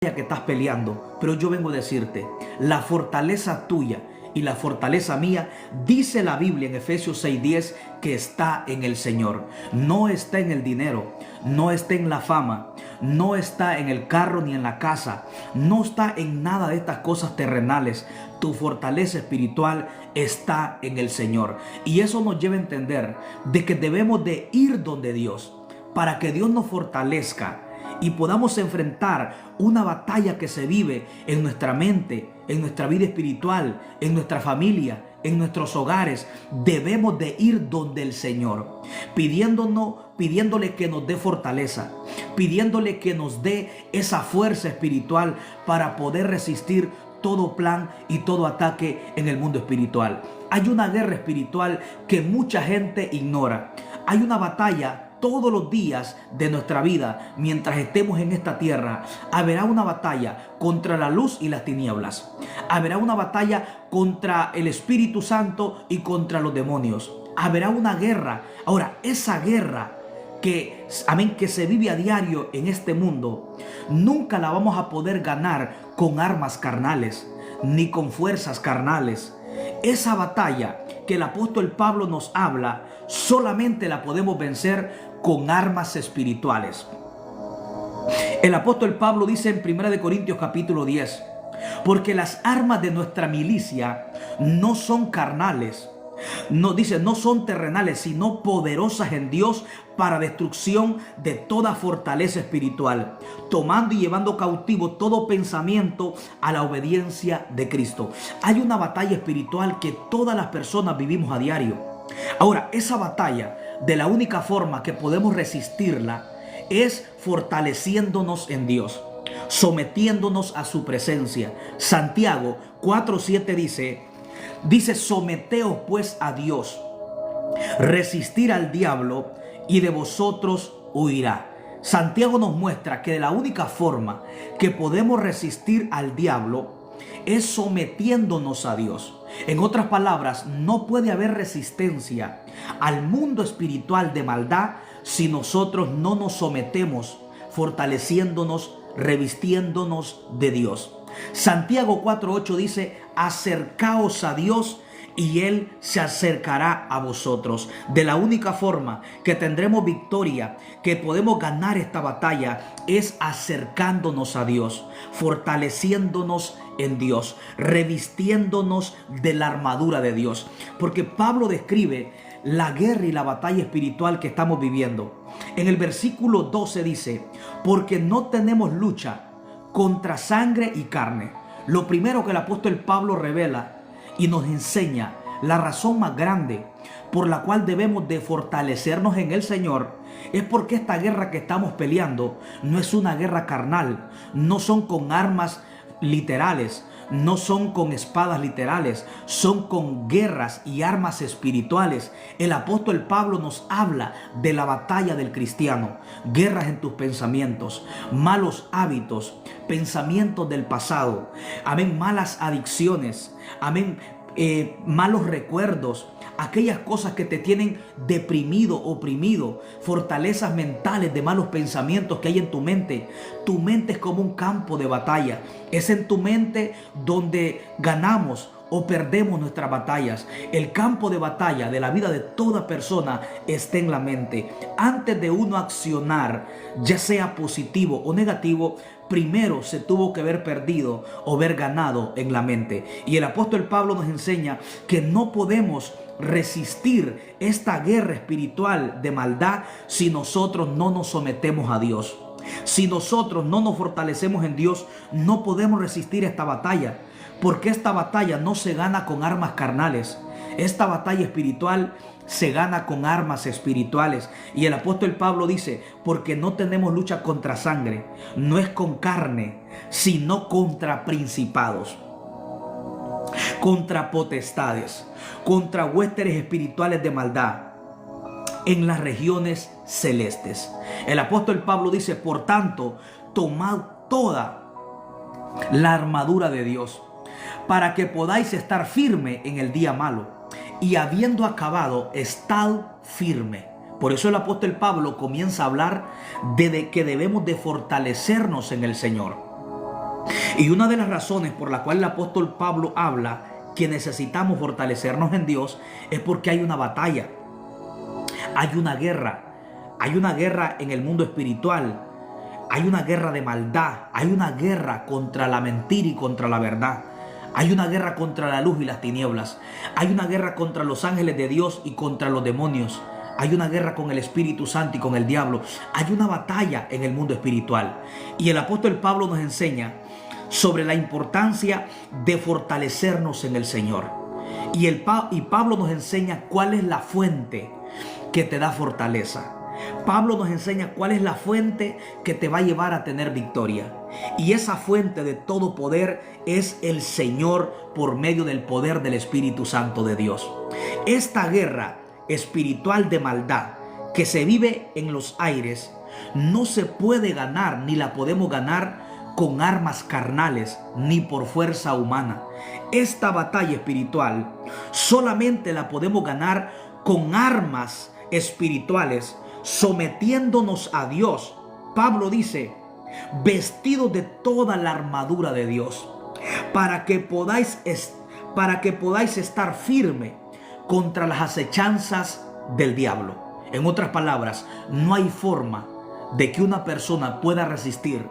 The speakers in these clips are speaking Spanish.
que estás peleando, pero yo vengo a decirte, la fortaleza tuya y la fortaleza mía, dice la Biblia en Efesios 6:10, que está en el Señor. No está en el dinero, no está en la fama, no está en el carro ni en la casa, no está en nada de estas cosas terrenales. Tu fortaleza espiritual está en el Señor. Y eso nos lleva a entender de que debemos de ir donde Dios, para que Dios nos fortalezca y podamos enfrentar una batalla que se vive en nuestra mente, en nuestra vida espiritual, en nuestra familia, en nuestros hogares. Debemos de ir donde el Señor, pidiéndole que nos dé fortaleza, pidiéndole que nos dé esa fuerza espiritual para poder resistir todo plan y todo ataque en el mundo espiritual. Hay una guerra espiritual que mucha gente ignora. Hay una batalla todos los días de nuestra vida. Mientras estemos en esta tierra, habrá una batalla contra la luz y las tinieblas. Habrá una batalla contra el Espíritu Santo y contra los demonios. Habrá una guerra. Ahora, esa guerra que se vive a diario en este mundo, nunca la vamos a poder ganar con armas carnales, ni con fuerzas carnales. Esa batalla que el apóstol Pablo nos habla, solamente la podemos vencer con armas espirituales. El apóstol Pablo dice en 1 Corintios capítulo 10, porque las armas de nuestra milicia no son carnales, no son terrenales, sino poderosas en Dios para destrucción de toda fortaleza espiritual, tomando y llevando cautivo todo pensamiento a la obediencia de Cristo. Hay una batalla espiritual que todas las personas vivimos a diario. Ahora, esa batalla, de la única forma que podemos resistirla es fortaleciéndonos en Dios, sometiéndonos a su presencia. Santiago 4:7 dice, someteos pues a Dios, resistir al diablo y de vosotros huirá. Santiago nos muestra que de la única forma que podemos resistir al diablo es sometiéndonos a Dios. En otras palabras, no puede haber resistencia al mundo espiritual de maldad si nosotros no nos sometemos, fortaleciéndonos, revistiéndonos de Dios. Santiago 4:8 dice, acercaos a Dios y Él se acercará a vosotros. De la única forma que tendremos victoria, que podemos ganar esta batalla, es acercándonos a Dios, fortaleciéndonos en Dios, revistiéndonos de la armadura de Dios. Porque Pablo describe la guerra y la batalla espiritual que estamos viviendo. En el versículo 12 dice, porque no tenemos lucha contra sangre y carne. Lo primero que el apóstol Pablo revela y nos enseña la razón más grande por la cual debemos de fortalecernos en el Señor es porque esta guerra que estamos peleando no es una guerra carnal, no son con armas literales, no son con espadas literales, son con guerras y armas espirituales. El apóstol Pablo nos habla de la batalla del cristiano, guerras en tus pensamientos, malos hábitos, pensamientos del pasado, amén, malas adicciones, amén, malos recuerdos, aquellas cosas que te tienen deprimido, oprimido, fortalezas mentales de malos pensamientos que hay en tu mente. Tu mente es como un campo de batalla. Es en tu mente donde ganamos o perdemos nuestras batallas. El campo de batalla de la vida de toda persona está en la mente. Antes de uno accionar, ya sea positivo o negativo, primero se tuvo que haber perdido o haber ganado en la mente. Y el apóstol Pablo nos enseña que no podemos resistir esta guerra espiritual de maldad si nosotros no nos sometemos a Dios. Si nosotros no nos fortalecemos en Dios, no podemos resistir esta batalla, porque esta batalla no se gana con armas carnales. Esta batalla espiritual se gana con armas espirituales. Y el apóstol Pablo dice, porque no tenemos lucha contra sangre, no es con carne, sino contra principados, contra potestades, contra huestes espirituales de maldad en las regiones celestes. El apóstol Pablo dice, por tanto, tomad toda la armadura de Dios, para que podáis estar firme en el día malo, y habiendo acabado, estad firme. Por eso el apóstol Pablo comienza a hablar de que debemos de fortalecernos en el Señor. Y una de las razones por la cual el apóstol Pablo habla que necesitamos fortalecernos en Dios es porque hay una batalla, hay una guerra en el mundo espiritual, hay una guerra de maldad, hay una guerra contra la mentira y contra la verdad. Hay una guerra contra la luz y las tinieblas. Hay una guerra contra los ángeles de Dios y contra los demonios. Hay una guerra con el Espíritu Santo y con el diablo. Hay una batalla en el mundo espiritual. Y el apóstol Pablo nos enseña sobre la importancia de fortalecernos en el Señor. Y Pablo nos enseña cuál es la fuente que te da fortaleza. Pablo nos enseña cuál es la fuente que te va a llevar a tener victoria. Y esa fuente de todo poder es el Señor por medio del poder del Espíritu Santo de Dios. Esta guerra espiritual de maldad que se vive en los aires no se puede ganar ni la podemos ganar con armas carnales ni por fuerza humana. Esta batalla espiritual solamente la podemos ganar con armas espirituales, sometiéndonos a Dios. Pablo dice, vestidos de toda la armadura de Dios, para que podáis estar firme contra las acechanzas del diablo. En otras palabras, no hay forma de que una persona pueda resistir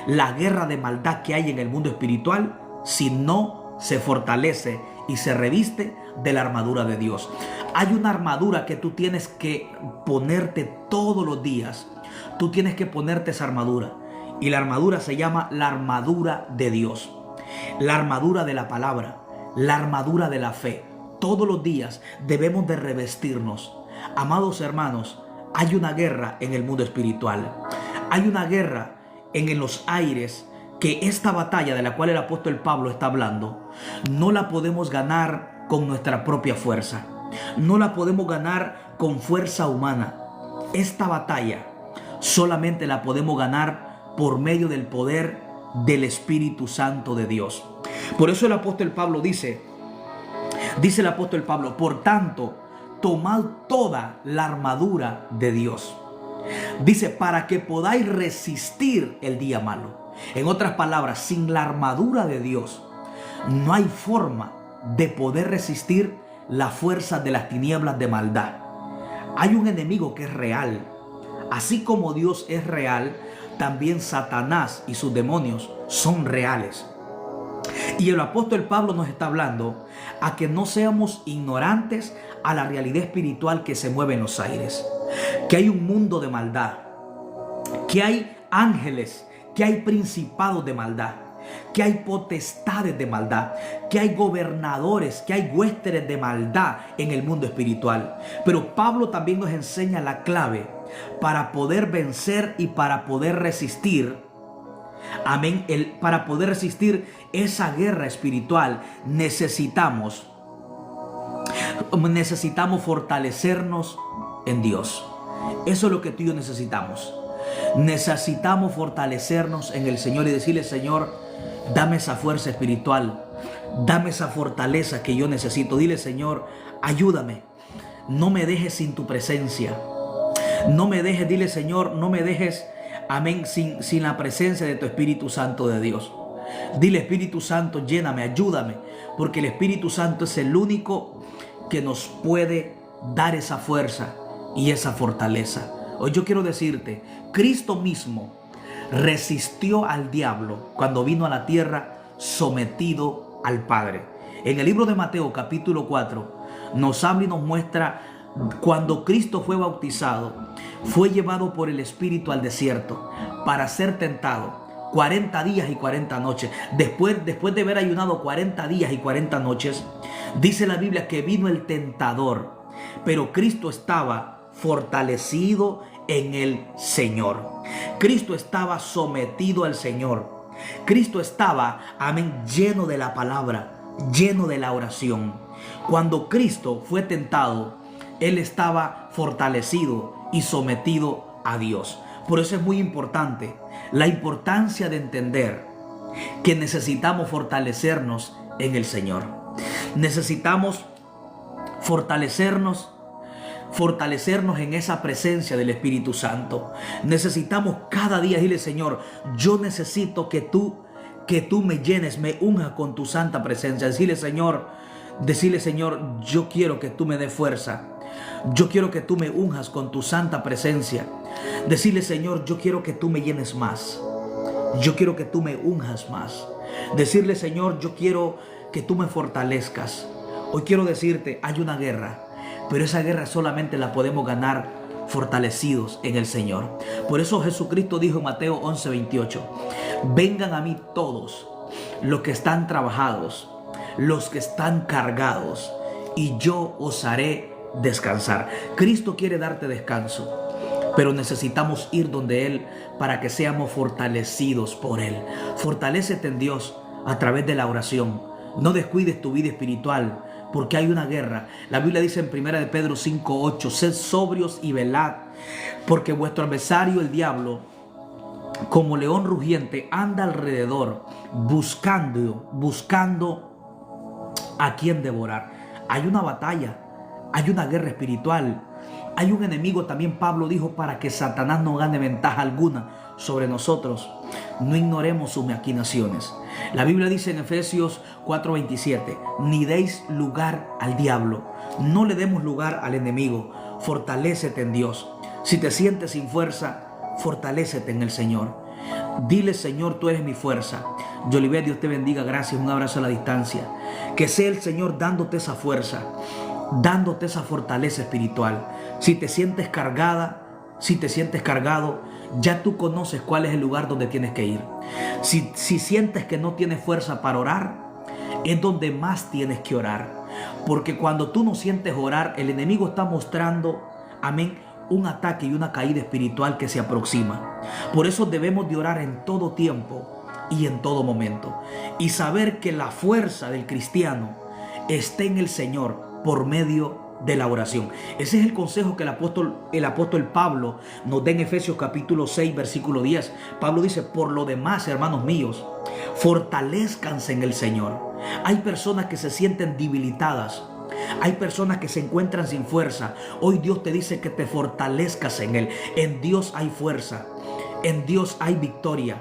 la guerra de maldad que hay en el mundo espiritual si no se fortalece y se reviste de la armadura de Dios. Hay una armadura que tú tienes que ponerte todos los días. Tú tienes que ponerte esa armadura. Y la armadura se llama la armadura de Dios. La armadura de la palabra. La armadura de la fe. Todos los días debemos de revestirnos. Amados hermanos, hay una guerra en el mundo espiritual. Hay una guerra en los aires, que esta batalla de la cual el apóstol Pablo está hablando, no la podemos ganar con nuestra propia fuerza. No la podemos ganar con fuerza humana. Esta batalla solamente la podemos ganar por medio del poder del Espíritu Santo de Dios. Por eso el apóstol Pablo dice el apóstol Pablo, por tanto, tomad toda la armadura de Dios. Dice, para que podáis resistir el día malo. En otras palabras, sin la armadura de Dios, no hay forma de poder resistir la fuerza de las tinieblas de maldad. Hay un enemigo que es real. Así como Dios es real, también Satanás y sus demonios son reales. Y el apóstol Pablo nos está hablando a que no seamos ignorantes a la realidad espiritual que se mueve en los aires. Que hay un mundo de maldad, que hay ángeles, que hay principados de maldad, que hay potestades de maldad, que hay gobernadores, que hay huéspedes de maldad en el mundo espiritual. Pero Pablo también nos enseña la clave para poder vencer y para poder resistir. Amén. Para poder resistir esa guerra espiritual necesitamos fortalecernos en Dios. Eso es lo que tú y yo necesitamos. Necesitamos fortalecernos en el Señor y decirle, Señor, dame esa fuerza espiritual, dame esa fortaleza que yo necesito. Dile, Señor, ayúdame, no me dejes sin tu presencia. No me dejes, dile, Señor, no me dejes, amén, sin la presencia de tu Espíritu Santo de Dios. Dile, Espíritu Santo, lléname, ayúdame, porque el Espíritu Santo es el único que nos puede dar esa fuerza y esa fortaleza. Hoy yo quiero decirte, Cristo mismo resistió al diablo cuando vino a la tierra sometido al Padre. En el libro de Mateo capítulo 4 nos habla y nos muestra cuando Cristo fue bautizado, fue llevado por el Espíritu al desierto para ser tentado 40 días y 40 noches. Después de haber ayunado 40 días y 40 noches, dice la Biblia que vino el tentador, pero Cristo estaba fortalecido en el Señor. Cristo estaba sometido al Señor. Cristo estaba, amén, lleno de la palabra, lleno de la oración. Cuando Cristo fue tentado, Él estaba fortalecido y sometido a Dios. Por eso es muy importante la importancia de entender que necesitamos fortalecernos en el Señor. Necesitamos fortalecernos en esa presencia del Espíritu Santo. Necesitamos cada día decirle, Señor, yo necesito que tú que tú me llenes, me unjas con tu santa presencia. Decirle, Señor, yo quiero que tú me des fuerza. Yo quiero que tú me unjas con tu santa presencia. Decirle, Señor, yo quiero que tú me llenes más. Yo quiero que tú me unjas más. Decirle, Señor, yo quiero que tú me fortalezcas. Hoy quiero decirte, hay una guerra, pero esa guerra solamente la podemos ganar fortalecidos en el Señor. Por eso Jesucristo dijo en Mateo 11:28, vengan a mí todos los que están trabajados, los que están cargados, y yo os haré descansar. Cristo quiere darte descanso, pero necesitamos ir donde Él para que seamos fortalecidos por Él. Fortalécete en Dios a través de la oración. No descuides tu vida espiritual, porque hay una guerra. La Biblia dice en 1 de Pedro 5:8, sed sobrios y velad, porque vuestro adversario el diablo, como león rugiente, anda alrededor buscando a quien devorar. Hay una batalla, hay una guerra espiritual, hay un enemigo también. Pablo dijo, para que Satanás no gane ventaja alguna sobre nosotros. No ignoremos sus maquinaciones. La Biblia dice en Efesios 4:27, ni deis lugar al diablo. No le demos lugar al enemigo. Fortalécete en Dios. Si te sientes sin fuerza, fortalécete en el Señor. Dile, Señor, tú eres mi fuerza. Jolivet, Dios te bendiga. Gracias. Un abrazo a la distancia. Que sea el Señor dándote esa fuerza, dándote esa fortaleza espiritual. Si te sientes cargada, si te sientes cargado, ya tú conoces cuál es el lugar donde tienes que ir. Si sientes que no tienes fuerza para orar, es donde más tienes que orar. Porque cuando tú no sientes orar, el enemigo está mostrando, amén, un ataque y una caída espiritual que se aproxima. Por eso debemos de orar en todo tiempo y en todo momento. Y saber que la fuerza del cristiano está en el Señor por medio de la oración. Ese es el consejo que el apóstol Pablo nos da en Efesios capítulo 6, versículo 10. Pablo dice, por lo demás, hermanos míos, fortalezcanse en el Señor. Hay personas que se sienten debilitadas. Hay personas que se encuentran sin fuerza. Hoy Dios te dice que te fortalezcas en Él. En Dios hay fuerza. En Dios hay victoria.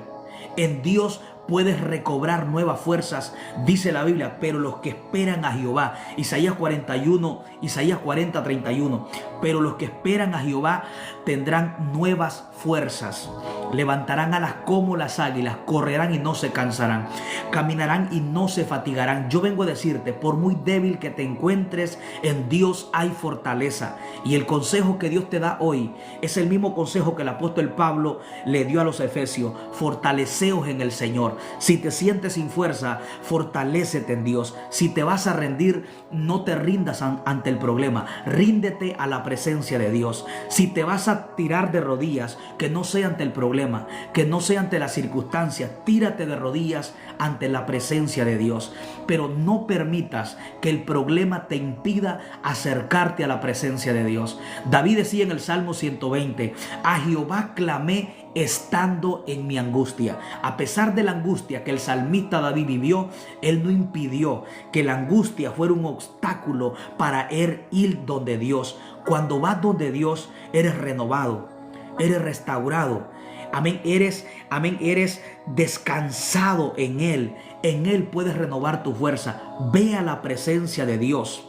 En Dios puedes recobrar nuevas fuerzas, dice la Biblia, pero los que esperan a Jehová, Isaías 40:31, pero los que esperan a Jehová tendrán nuevas fuerzas, levantarán alas como las águilas, correrán y no se cansarán, caminarán y no se fatigarán. Yo vengo a decirte, por muy débil que te encuentres, en Dios hay fortaleza, y el consejo que Dios te da hoy es el mismo consejo que el apóstol Pablo le dio a los efesios: fortaleceos en el Señor. Si te sientes sin fuerza, fortalécete en Dios. Si te vas a rendir, no te rindas ante el problema, ríndete a la presencia de Dios. Si te vas a tirar de rodillas, que no sea ante el problema, que no sea ante las circunstancias, tírate de rodillas ante la presencia de Dios, pero no permitas que el problema te impida acercarte a la presencia de Dios. David decía en el Salmo 120, a Jehová clamé estando en mi angustia. A pesar de la angustia que el salmista David vivió, él no impidió que la angustia fuera un obstáculo para él ir donde Dios. Cuando vas donde Dios, eres renovado, eres restaurado. Amén, eres descansado en Él. En Él puedes renovar tu fuerza. Ve a la presencia de Dios,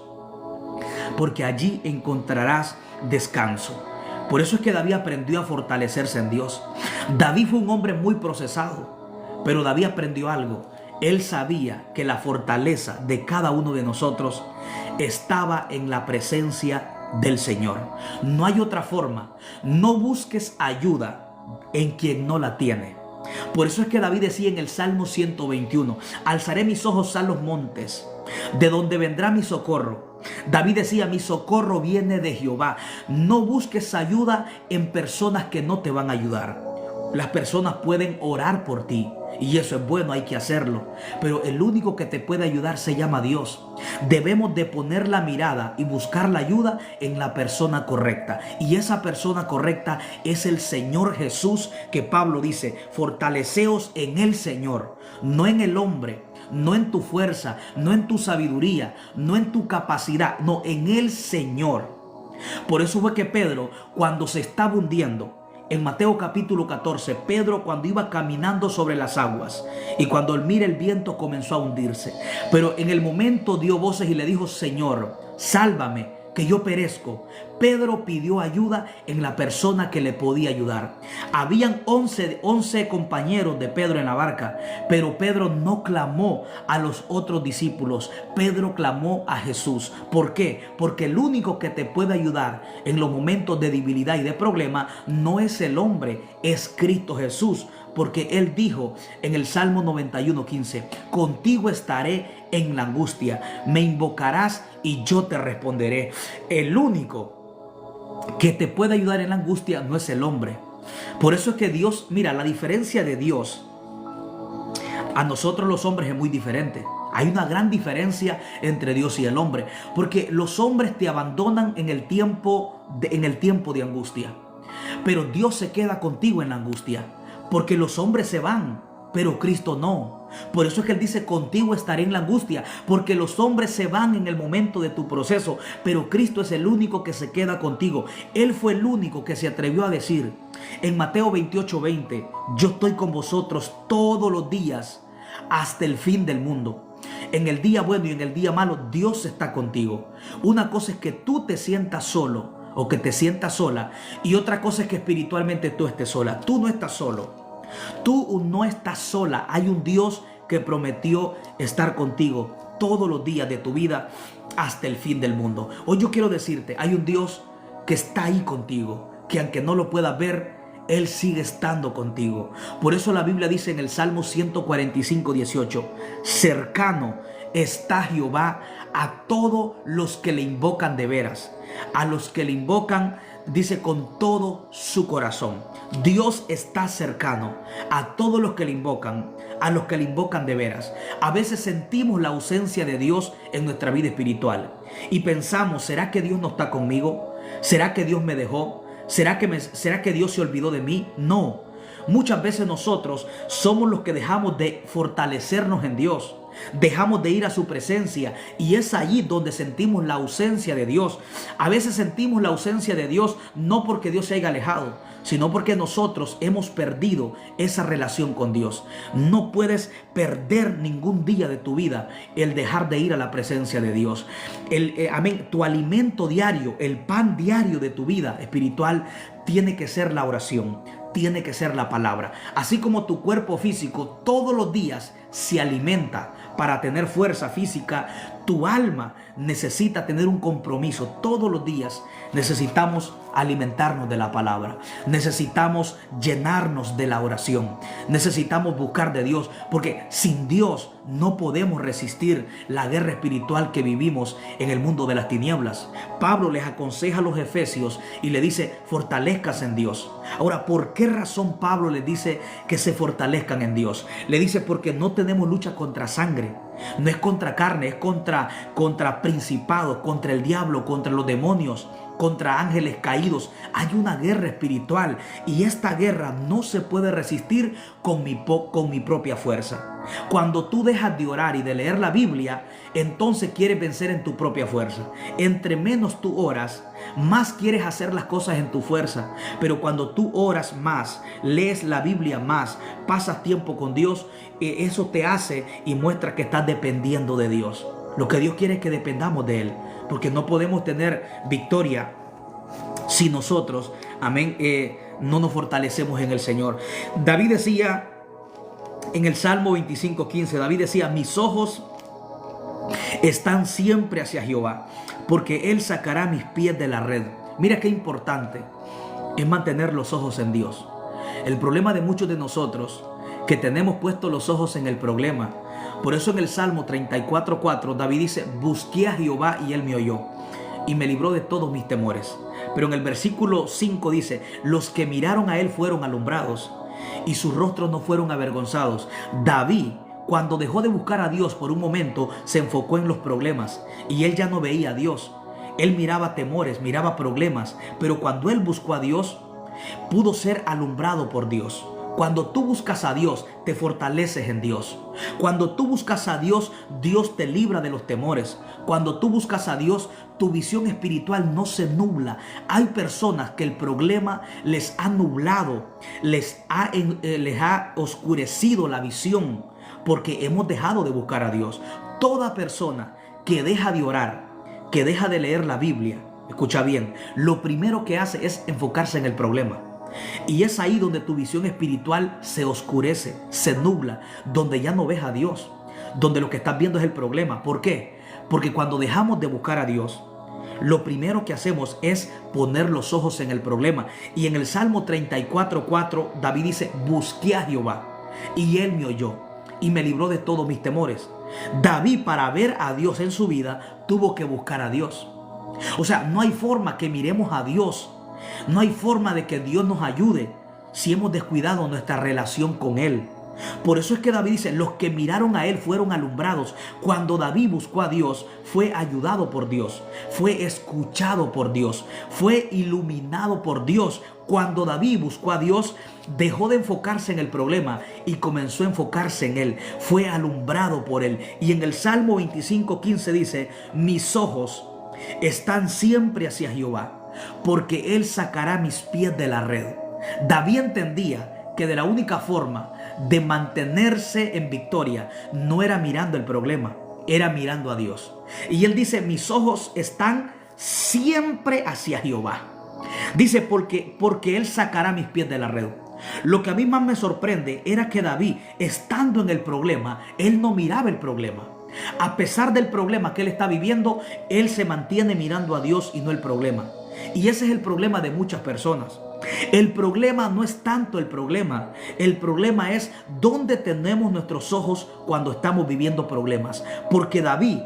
porque allí encontrarás descanso. Por eso es que David aprendió a fortalecerse en Dios. David fue un hombre muy procesado, pero David aprendió algo. Él sabía que la fortaleza de cada uno de nosotros estaba en la presencia del Señor. No hay otra forma. No busques ayuda en quien no la tiene. Por eso es que David decía en el Salmo 121, alzaré mis ojos a los montes, de donde vendrá mi socorro. David decía, mi socorro viene de Jehová. No busques ayuda en personas que no te van a ayudar. Las personas pueden orar por ti, y eso es bueno, hay que hacerlo, pero el único que te puede ayudar se llama Dios. Debemos de poner la mirada y buscar la ayuda en la persona correcta, y esa persona correcta es el Señor Jesús, que Pablo dice, fortaleceos en el Señor, no en el hombre, no en tu fuerza, no en tu sabiduría, no en tu capacidad, no, en el Señor. Por eso fue que Pedro, cuando se estaba hundiendo, en Mateo capítulo 14, Pedro cuando iba caminando sobre las aguas y cuando él mira el viento comenzó a hundirse. Pero en el momento dio voces y le dijo: Señor, sálvame, que yo perezco. Pedro pidió ayuda en la persona que le podía ayudar. Habían 11 compañeros de Pedro en la barca, pero Pedro no clamó a los otros discípulos. Pedro clamó a Jesús. ¿Por qué? Porque el único que te puede ayudar en los momentos de debilidad y de problema no es el hombre, es Cristo Jesús. Porque Él dijo en el Salmo 91:15: contigo estaré en la angustia, me invocarás y yo te responderé. El único que te puede ayudar en la angustia no es el hombre. Por eso es que Dios, mira, la diferencia de Dios a nosotros los hombres es muy diferente. Hay una gran diferencia entre Dios y el hombre, porque los hombres te abandonan en el tiempo de angustia, pero Dios se queda contigo en la angustia. Porque los hombres se van, pero Cristo no. Por eso es que Él dice: contigo estaré en la angustia. Porque los hombres se van en el momento de tu proceso, pero Cristo es el único que se queda contigo. Él fue el único que se atrevió a decir en Mateo 28:20: yo estoy con vosotros todos los días hasta el fin del mundo. En el día bueno y en el día malo, Dios está contigo. Una cosa es que tú te sientas solo o que te sientas sola, y otra cosa es que espiritualmente tú estés sola. Tú no estás solo. Tú no estás sola. Hay un Dios que prometió estar contigo todos los días de tu vida hasta el fin del mundo. Hoy yo quiero decirte, hay un Dios que está ahí contigo, que aunque no lo puedas ver, Él sigue estando contigo. Por eso la Biblia dice en el Salmo 145:18: cercano está Jehová a todos los que le invocan de veras. A los que le invocan, dice, con todo su corazón. Dios está cercano a todos los que le invocan, a los que le invocan de veras. A veces sentimos la ausencia de Dios en nuestra vida espiritual y pensamos: ¿será que Dios no está conmigo? ¿Será que Dios me dejó? ¿Será que Dios se olvidó de mí? No. Muchas veces nosotros somos los que dejamos de fortalecernos en Dios. Dejamos de ir a su presencia y es allí donde sentimos la ausencia de Dios. A veces sentimos la ausencia de Dios no porque Dios se haya alejado, sino porque nosotros hemos perdido esa relación con Dios. No puedes perder ningún día de tu vida el dejar de ir a la presencia de Dios. Amén. Tu alimento diario, el pan diario de tu vida espiritual tiene que ser la oración, tiene que ser la palabra. Así como tu cuerpo físico todos los días se alimenta para tener fuerza física, tu alma necesita tener un compromiso. Todos los días necesitamos alimentarnos de la palabra, necesitamos llenarnos de la oración, necesitamos buscar de Dios, porque sin Dios no podemos resistir la guerra espiritual que vivimos en el mundo de las tinieblas. Pablo les aconseja a los efesios y le dice: fortalezcas en Dios. Ahora, ¿por qué razón Pablo les dice que se fortalezcan en Dios? Le dice: porque no tenemos lucha contra sangre, no es contra carne, es contra principados, contra el diablo, contra los demonios, contra ángeles caídos. Hay una guerra espiritual y esta guerra no se puede resistir con mi propia fuerza. Cuando tú dejas de orar y de leer la Biblia, entonces quieres vencer en tu propia fuerza. Entre menos tú oras, más quieres hacer las cosas en tu fuerza. Pero cuando tú oras más, lees la Biblia más, pasas tiempo con Dios, eso te hace y muestra que estás dependiendo de Dios. Lo que Dios quiere es que dependamos de Él, porque no podemos tener victoria si nosotros, amén, no nos fortalecemos en el Señor. David decía en el Salmo 25:15, David decía: mis ojos están siempre hacia Jehová, porque Él sacará mis pies de la red. Mira qué importante es mantener los ojos en Dios. El problema de muchos de nosotros, que tenemos puestos los ojos en el problema. Por eso en el Salmo 34:4 David dice: busqué a Jehová y Él me oyó y me libró de todos mis temores. Pero en el versículo 5 dice: los que miraron a Él fueron alumbrados y sus rostros no fueron avergonzados. David, cuando dejó de buscar a Dios por un momento, se enfocó en los problemas y él ya no veía a Dios. Él miraba temores, miraba problemas, pero cuando él buscó a Dios, pudo ser alumbrado por Dios. Cuando tú buscas a Dios, te fortaleces en Dios. Cuando tú buscas a Dios, Dios te libra de los temores. Cuando tú buscas a Dios, tu visión espiritual no se nubla. Hay personas que el problema les ha nublado, les ha oscurecido la visión, porque hemos dejado de buscar a Dios. Toda persona que deja de orar, que deja de leer la Biblia, escucha bien, lo primero que hace es enfocarse en el problema. Y es ahí donde tu visión espiritual se oscurece, se nubla, donde ya no ves a Dios, donde lo que estás viendo es el problema. ¿Por qué? Porque cuando dejamos de buscar a Dios, lo primero que hacemos es poner los ojos en el problema. Y en el Salmo 34:4, David dice: busqué a Jehová y él me oyó y me libró de todos mis temores. David, para ver a Dios en su vida, tuvo que buscar a Dios. O sea, no hay forma que miremos a Dios, no hay forma de que Dios nos ayude si hemos descuidado nuestra relación con Él. Por eso es que David dice: los que miraron a Él fueron alumbrados. Cuando David buscó a Dios, fue ayudado por Dios, fue escuchado por Dios, fue iluminado por Dios. Cuando David buscó a Dios, dejó de enfocarse en el problema y comenzó a enfocarse en Él. Fue alumbrado por Él. Y en el Salmo 25:15 dice: mis ojos están siempre hacia Jehová, porque Él sacará mis pies de la red. David entendía que de la única forma de mantenerse en victoria no era mirando el problema, era mirando a Dios. Y él dice: mis ojos están siempre hacia Jehová. Dice: porque Él sacará mis pies de la red. Lo que a mí más me sorprende era que David, estando en el problema, él no miraba el problema. A pesar del problema que él está viviendo, él se mantiene mirando a Dios y no el problema. Y ese es el problema de muchas personas. El problema no es tanto el problema es dónde tenemos nuestros ojos cuando estamos viviendo problemas. Porque David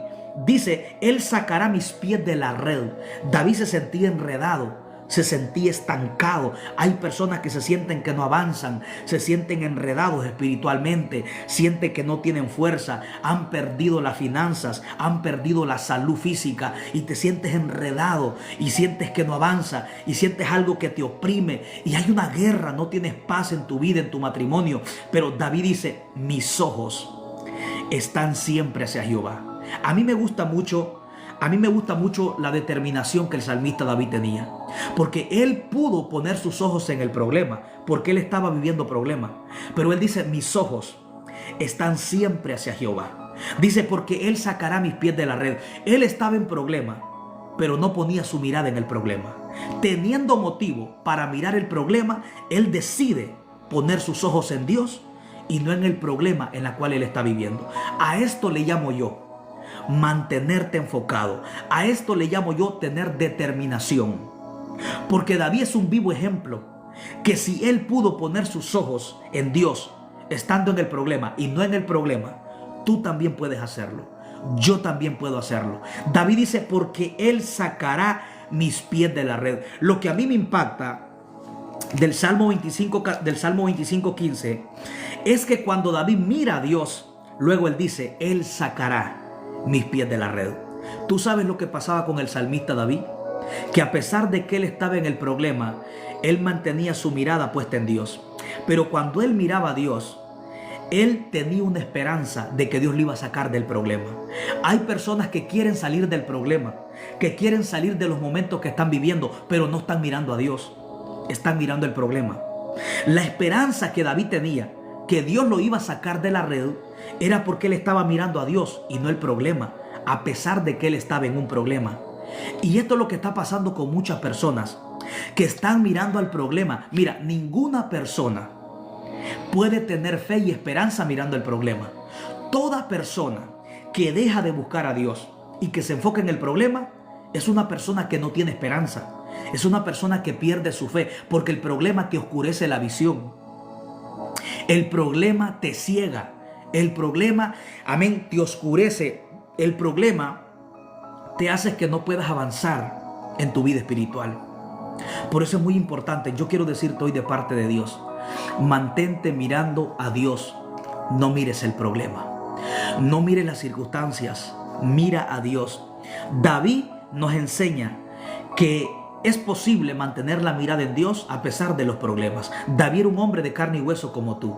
dice: Él sacará mis pies de la red. David se sentía enredado, se sentía estancado. Hay personas que se sienten que no avanzan, se sienten enredados espiritualmente, sienten que no tienen fuerza, han perdido las finanzas, han perdido la salud física y te sientes enredado y sientes que no avanza y sientes algo que te oprime y hay una guerra, no tienes paz en tu vida, en tu matrimonio. Pero David dice: mis ojos están siempre hacia Jehová. A mí me gusta mucho la determinación que el salmista David tenía, porque él pudo poner sus ojos en el problema, porque él estaba viviendo problemas. Pero él dice: mis ojos están siempre hacia Jehová. Dice: porque Él sacará mis pies de la red. Él estaba en problema, pero no ponía su mirada en el problema. Teniendo motivo para mirar el problema, él decide poner sus ojos en Dios y no en el problema en el cual él está viviendo. A esto le llamo yo mantenerte enfocado. A esto le llamo yo tener determinación. Porque David es un vivo ejemplo que si él pudo poner sus ojos en Dios estando en el problema y no en el problema, tú también puedes hacerlo. Yo también puedo hacerlo. David dice: porque Él sacará mis pies de la red. Lo que a mí me impacta del Salmo 25:15 es que cuando David mira a Dios, luego él dice: Él sacará mis pies de la red. ¿Tú sabes lo que pasaba con el salmista David? Que a pesar de que él estaba en el problema, él mantenía su mirada puesta en Dios. Pero cuando él miraba a Dios, él tenía una esperanza de que Dios lo iba a sacar del problema. Hay personas que quieren salir del problema, que quieren salir de los momentos que están viviendo, pero no están mirando a Dios, están mirando el problema. La esperanza que David tenía, que Dios lo iba a sacar de la red, era porque él estaba mirando a Dios y no el problema, a pesar de que él estaba en un problema. Y esto es lo que está pasando con muchas personas que están mirando al problema. Mira, ninguna persona puede tener fe y esperanza mirando el problema. Toda persona que deja de buscar a Dios y que se enfoca en el problema es una persona que no tiene esperanza. Es una persona que pierde su fe, porque el problema te oscurece la visión. El problema te ciega. El problema, amén, te oscurece. El problema te hace que no puedas avanzar en tu vida espiritual. Por eso es muy importante. Yo quiero decirte hoy de parte de Dios: mantente mirando a Dios. No mires el problema. No mires las circunstancias. Mira a Dios. David nos enseña que es posible mantener la mirada en Dios a pesar de los problemas. David era un hombre de carne y hueso como tú.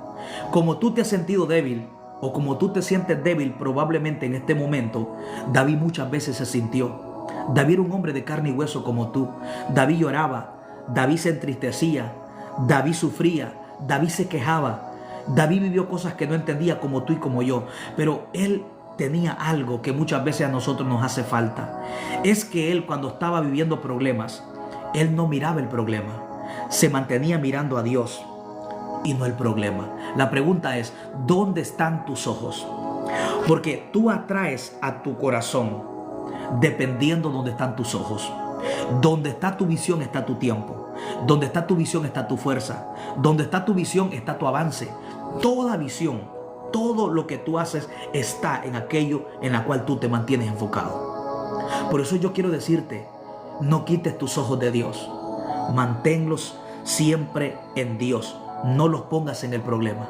Como tú te has sentido débil o como tú te sientes débil probablemente en este momento, David muchas veces se sintió. David era un hombre de carne y hueso como tú. David lloraba, David se entristecía, David sufría, David se quejaba. David vivió cosas que no entendía como tú y como yo, pero él tenía algo que muchas veces a nosotros nos hace falta. Es que él, cuando estaba viviendo problemas, él no miraba el problema, se mantenía mirando a Dios y no el problema. La pregunta es, ¿dónde están tus ojos? Porque tú atraes a tu corazón dependiendo de dónde están tus ojos. Donde está tu visión está tu tiempo. Donde está tu visión está tu fuerza. Donde está tu visión está tu avance. Toda visión, todo lo que tú haces está en aquello en la cual tú te mantienes enfocado. Por eso yo quiero decirte, no quites tus ojos de Dios. Manténlos siempre en Dios. No los pongas en el problema.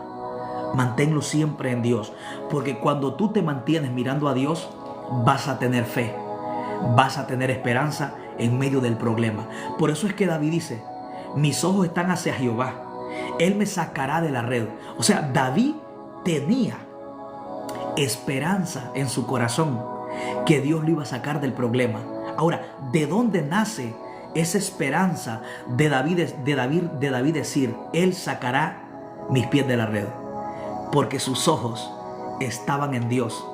Manténlos siempre en Dios. Porque cuando tú te mantienes mirando a Dios, vas a tener fe. Vas a tener esperanza en medio del problema. Por eso es que David dice, mis ojos están hacia Jehová. Él me sacará de la red. O sea, David tenía esperanza en su corazón que Dios lo iba a sacar del problema. Ahora, ¿de dónde nace esa esperanza de David decir, Él sacará mis pies de la red? Porque sus ojos estaban en Dios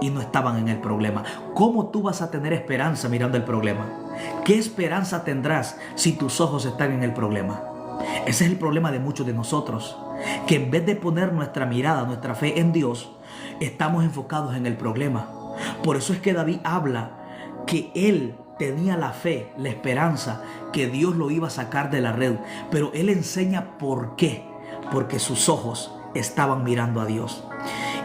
y no estaban en el problema. ¿Cómo tú vas a tener esperanza mirando el problema? ¿Qué esperanza tendrás si tus ojos están en el problema? Ese es el problema de muchos de nosotros, que en vez de poner nuestra mirada, nuestra fe en Dios, estamos enfocados en el problema. Por eso es que David habla que él tenía la fe, la esperanza que Dios lo iba a sacar de la red, pero él enseña por qué. Porque sus ojos estaban mirando a Dios.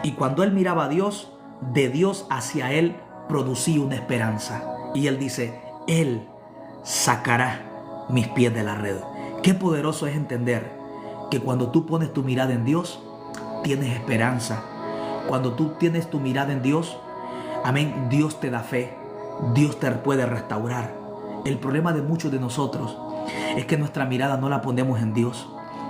Y cuando él miraba a Dios, de Dios hacia él producía una esperanza. Y él dice, Él sacará mis pies de la red. Qué poderoso es entender que cuando tú pones tu mirada en Dios, tienes esperanza. Cuando tú tienes tu mirada en Dios, amén, Dios te da fe. Dios te puede restaurar. El problema de muchos de nosotros es que nuestra mirada no la ponemos en Dios.